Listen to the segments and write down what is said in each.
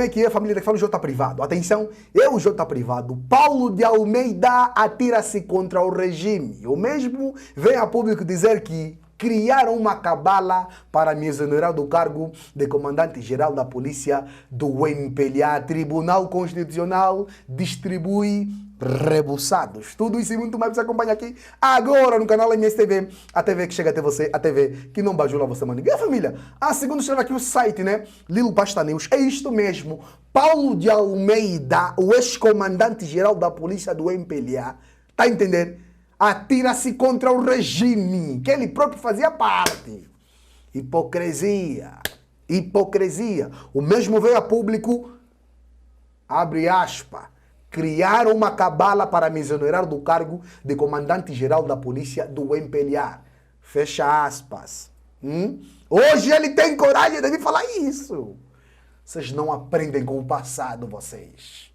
que é, família, daqui fala o J Privado. Atenção, o J Privado. Paulo de Almeida atira-se contra o regime. O mesmo vem a público dizer que criaram uma cabala para me exonerar do cargo de comandante-geral da polícia do MPLA. Tribunal Constitucional distribui rebuçados. Tudo isso e muito mais você acompanha aqui agora no canal MSTV. A TV que chega até você, a TV que não bajula você, mano. E a família? Segundo escreve aqui o site, né? Lilo Pasta News. É isto mesmo. Paulo de Almeida, o ex-comandante-geral da polícia do MPLA, tá entendendo? Atira-se contra o regime, que ele próprio fazia parte. Hipocrisia. Hipocrisia. O mesmo veio a público, abre aspas, criaram uma cabala para me exonerar do cargo de comandante-geral da polícia do MPLA. Fecha aspas. Hoje ele tem coragem de me falar isso. Vocês não aprendem com o passado, vocês.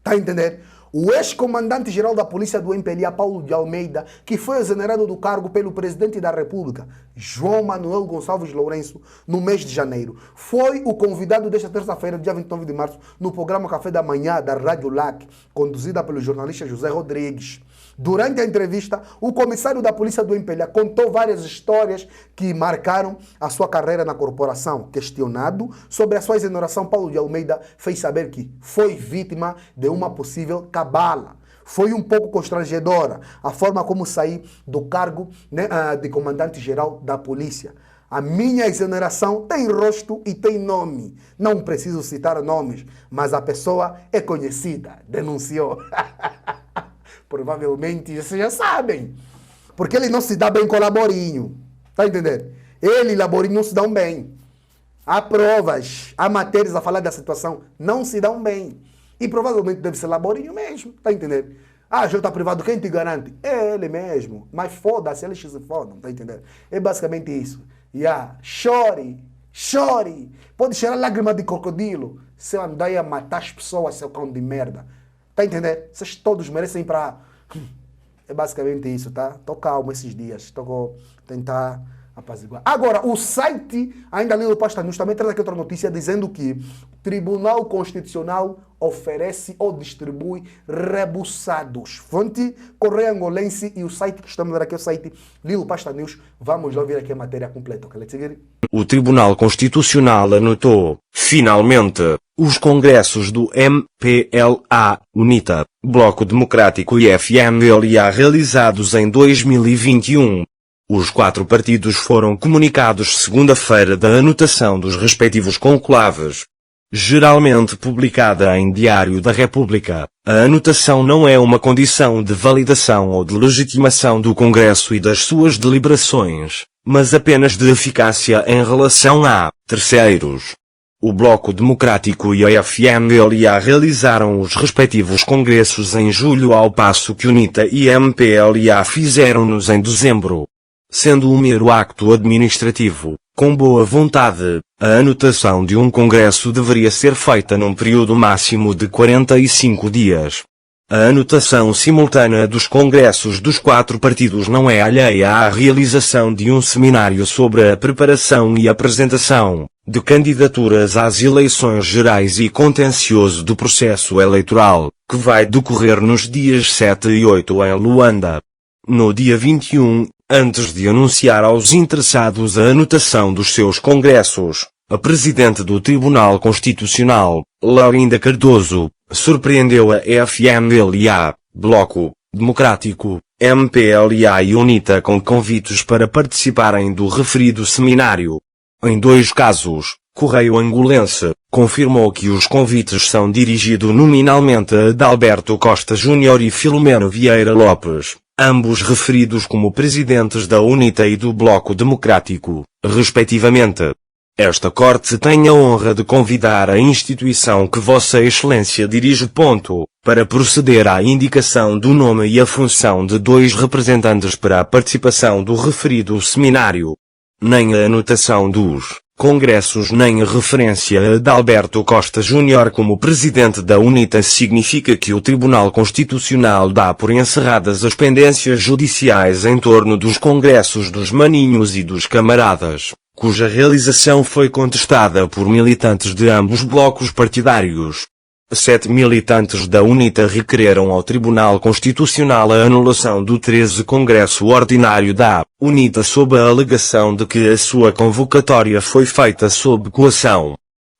Tá entendendo? O ex-comandante-geral da polícia do MPLA, Paulo de Almeida, que foi exonerado do cargo pelo presidente da República, João Manuel Gonçalves Lourenço, no mês de janeiro, foi o convidado desta terça-feira, dia 29 de março, no programa Café da Manhã da Rádio LAC, conduzida pelo jornalista José Rodrigues. Durante a entrevista, o comissário da polícia do MPLA contou várias histórias que marcaram a sua carreira na corporação. Questionado sobre a sua exoneração, Paulo de Almeida fez saber que foi vítima de uma possível cabala. Foi um pouco constrangedora a forma como saí do cargo, né, de comandante-geral da polícia. A minha exoneração tem rosto e tem nome. Não preciso citar nomes, mas a pessoa é conhecida, denunciou. Provavelmente vocês já sabem. Porque ele não se dá bem com o Laborinho. Tá entendendo? Ele e Laborinho não se dão bem. Há provas, há matérias a falar da situação. Não se dão bem. E provavelmente deve ser Laborinho mesmo. Tá entendendo? J Privado, quem te garante? É ele mesmo. Mas foda-se, eles se fodam. Tá entendendo? É basicamente isso. Chore. Chore. Pode cheirar lágrima de crocodilo. Se eu andar a matar as pessoas, seu cão de merda. Tá entendendo? Vocês todos merecem pra... É basicamente isso, tá? Tô calmo esses dias. Tô tentar apaziguar. Agora, o site, ainda ali no Pasta News, também traz aqui outra notícia dizendo que o Tribunal Constitucional oferece ou distribui rebuçados. Fonte Correio Angolense e o site que estamos a ver aqui é o site Lilo Pasta News. Vamos lá ouvir aqui a matéria completa. Ok, let's seguir. O Tribunal Constitucional anotou, finalmente, os congressos do MPLA, UNITA, Bloco Democrático e FMLA realizados em 2021. Os 4 partidos foram comunicados segunda-feira da anotação dos respectivos conclaves. Geralmente publicada em Diário da República, a anotação não é uma condição de validação ou de legitimação do Congresso e das suas deliberações, mas apenas de eficácia em relação a terceiros. O Bloco Democrático e a FMLA realizaram os respectivos congressos em julho, ao passo que UNITA e MPLA fizeram-nos em dezembro. Sendo um mero acto administrativo, com boa vontade, a anotação de um congresso deveria ser feita num período máximo de 45 dias. A anotação simultânea dos congressos dos 4 partidos não é alheia à realização de um seminário sobre a preparação e apresentação de candidaturas às eleições gerais e contencioso do processo eleitoral, que vai decorrer nos dias 7 e 8 em Luanda. No dia 21, antes de anunciar aos interessados a anotação dos seus congressos, a presidente do Tribunal Constitucional, Laurinda Cardoso, surpreendeu a FMLA, Bloco Democrático, MPLA e UNITA com convites para participarem do referido seminário. Em 2 casos, Correio Angolense confirmou que os convites são dirigidos nominalmente a Adalberto Costa Júnior e Filomeno Vieira Lopes, ambos referidos como presidentes da UNITA e do Bloco Democrático, respectivamente. Esta Corte tem a honra de convidar a instituição que Vossa Excelência dirige. Para proceder à indicação do nome e a função de 2 representantes para a participação do referido seminário. Nem a anotação dos congressos nem a referência a Adalberto Costa Júnior como presidente da UNITA significa que o Tribunal Constitucional dá por encerradas as pendências judiciais em torno dos congressos dos maninhos e dos camaradas, cuja realização foi contestada por militantes de ambos blocos partidários. 7 militantes da UNITA requereram ao Tribunal Constitucional a anulação do 13º Congresso Ordinário da UNITA sob a alegação de que a sua convocatória foi feita sob coação.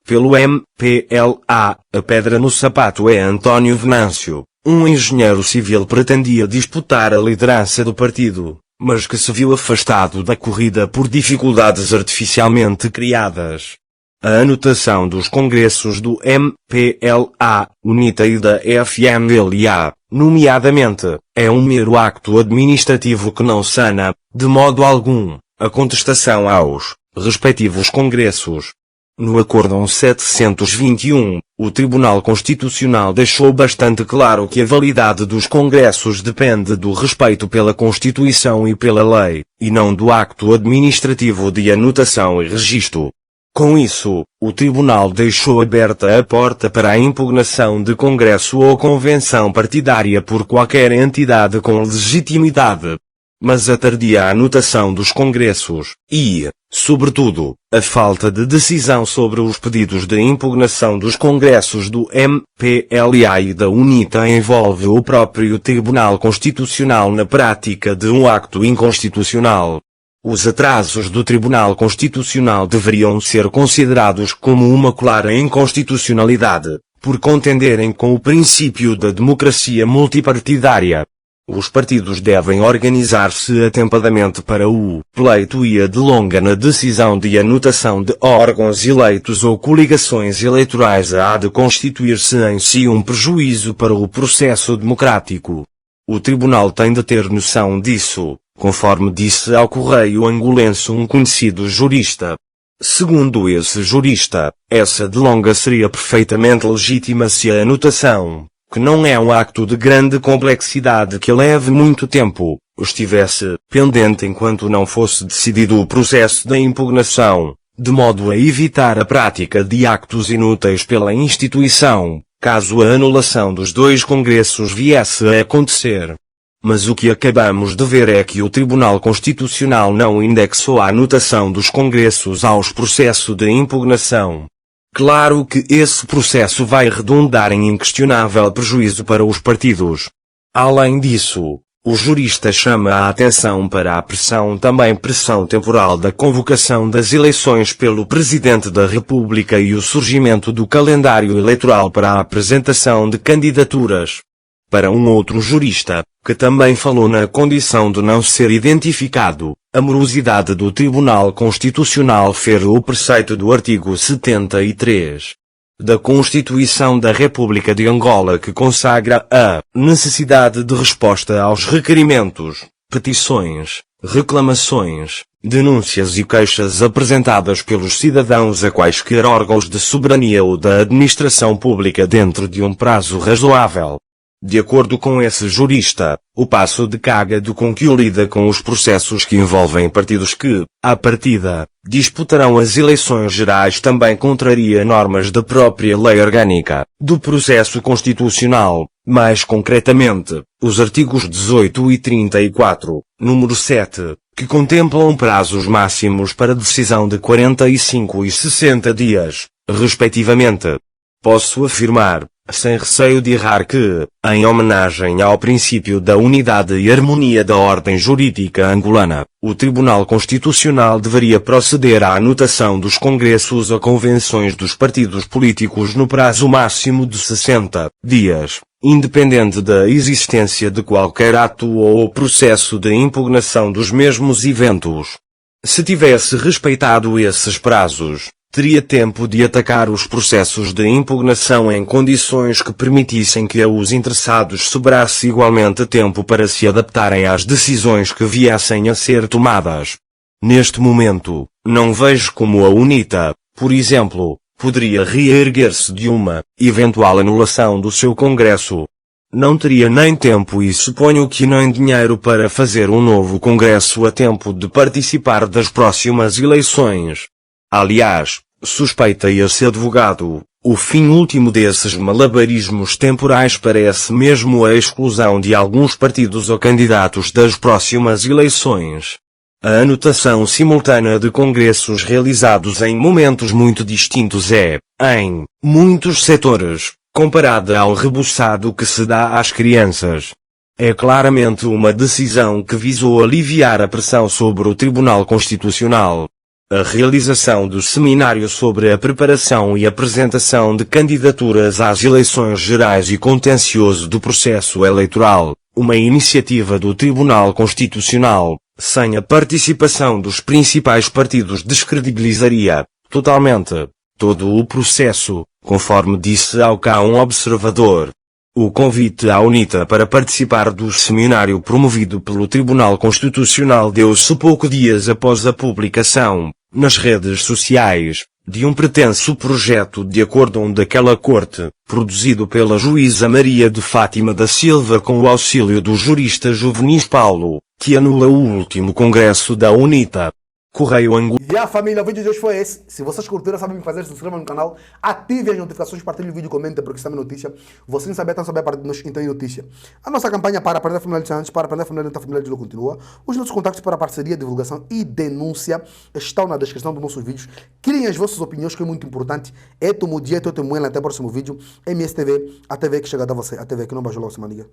Pelo MPLA, a pedra no sapato é António Venâncio, um engenheiro civil que pretendia disputar a liderança do partido, mas que se viu afastado da corrida por dificuldades artificialmente criadas. A anotação dos congressos do MPLA, UNITA e da FMLA, nomeadamente, é um mero acto administrativo que não sana, de modo algum, a contestação aos respectivos congressos. No Acórdão 721, o Tribunal Constitucional deixou bastante claro que a validade dos congressos depende do respeito pela Constituição e pela lei, e não do acto administrativo de anotação e registro. Com isso, o Tribunal deixou aberta a porta para a impugnação de congresso ou convenção partidária por qualquer entidade com legitimidade. Mas a tardia anotação dos congressos, e, sobretudo, a falta de decisão sobre os pedidos de impugnação dos congressos do MPLA e da UNITA envolve o próprio Tribunal Constitucional na prática de um acto inconstitucional. Os atrasos do Tribunal Constitucional deveriam ser considerados como uma clara inconstitucionalidade, por contenderem com o princípio da democracia multipartidária. Os partidos devem organizar-se atempadamente para o pleito e a delonga na decisão de anotação de órgãos eleitos ou coligações eleitorais há de constituir-se em si um prejuízo para o processo democrático. O Tribunal tem de ter noção disso, conforme disse ao Correio Angolense um conhecido jurista. Segundo esse jurista, essa delonga seria perfeitamente legítima se a anotação, que não é um acto de grande complexidade que leve muito tempo, estivesse pendente enquanto não fosse decidido o processo da impugnação, de modo a evitar a prática de actos inúteis pela instituição, caso a anulação dos dois congressos viesse a acontecer. Mas o que acabamos de ver é que o Tribunal Constitucional não indexou a anotação dos congressos aos processos de impugnação. Claro que esse processo vai redundar em inquestionável prejuízo para os partidos. Além disso, o jurista chama a atenção para a pressão temporal da convocação das eleições pelo Presidente da República e o surgimento do calendário eleitoral para a apresentação de candidaturas. Para um outro jurista, que também falou na condição de não ser identificado, a morosidade do Tribunal Constitucional fere o preceito do artigo 73 da Constituição da República de Angola que consagra a necessidade de resposta aos requerimentos, petições, reclamações, denúncias e queixas apresentadas pelos cidadãos a quaisquer órgãos de soberania ou da administração pública dentro de um prazo razoável. De acordo com esse jurista, o passo de cagado com que o lida com os processos que envolvem partidos que, à partida, disputarão as eleições gerais também contraria normas da própria lei orgânica, do processo constitucional, mais concretamente, os artigos 18 e 34, número 7, que contemplam prazos máximos para decisão de 45 e 60 dias, respectivamente. Posso afirmar, sem receio de errar que, em homenagem ao princípio da unidade e harmonia da ordem jurídica angolana, o Tribunal Constitucional deveria proceder à anotação dos congressos ou convenções dos partidos políticos no prazo máximo de 60 dias, independente da existência de qualquer ato ou processo de impugnação dos mesmos eventos. Se tivesse respeitado esses prazos, teria tempo de atacar os processos de impugnação em condições que permitissem que aos interessados sobrasse igualmente tempo para se adaptarem às decisões que viessem a ser tomadas. Neste momento, não vejo como a UNITA, por exemplo, poderia reerguer-se de uma eventual anulação do seu congresso. Não teria nem tempo e suponho que nem dinheiro para fazer um novo congresso a tempo de participar das próximas eleições. Aliás, suspeita esse advogado, o fim último desses malabarismos temporais parece mesmo a exclusão de alguns partidos ou candidatos das próximas eleições. A anotação simultânea de congressos realizados em momentos muito distintos é, em muitos setores, comparada ao rebuçado que se dá às crianças. É claramente uma decisão que visou aliviar a pressão sobre o Tribunal Constitucional. A realização do seminário sobre a preparação e apresentação de candidaturas às eleições gerais e contencioso do processo eleitoral, uma iniciativa do Tribunal Constitucional, sem a participação dos principais partidos descredibilizaria, totalmente, todo o processo, conforme disse ao cá um observador. O convite à UNITA para participar do seminário promovido pelo Tribunal Constitucional deu-se poucos dias após a publicação, nas redes sociais, de um pretenso projeto de acórdão daquela corte, produzido pela juíza Maria de Fátima da Silva com o auxílio do jurista Juvenis Paulo, que anula o último congresso da UNITA. Correio Angulo. E a família, o vídeo de hoje foi esse. Se vocês curtiram, sabem o que fazer, se inscrevam no canal, ativem as notificações, partilhem o vídeo, comentem, porque estamos em notícia. Vocês não sabem, estão sabendo para nos entrar em notícia. A nossa campanha para aprender a família de Santos, para aprender a família de família de Lula continua. Os nossos contatos para parceria, divulgação e denúncia estão na descrição dos nossos vídeos. Criem as vossas opiniões, que é muito importante. É tomo dia, até o próximo vídeo. MSTV, a TV que chega a você, a TV que não baixa logo, semana.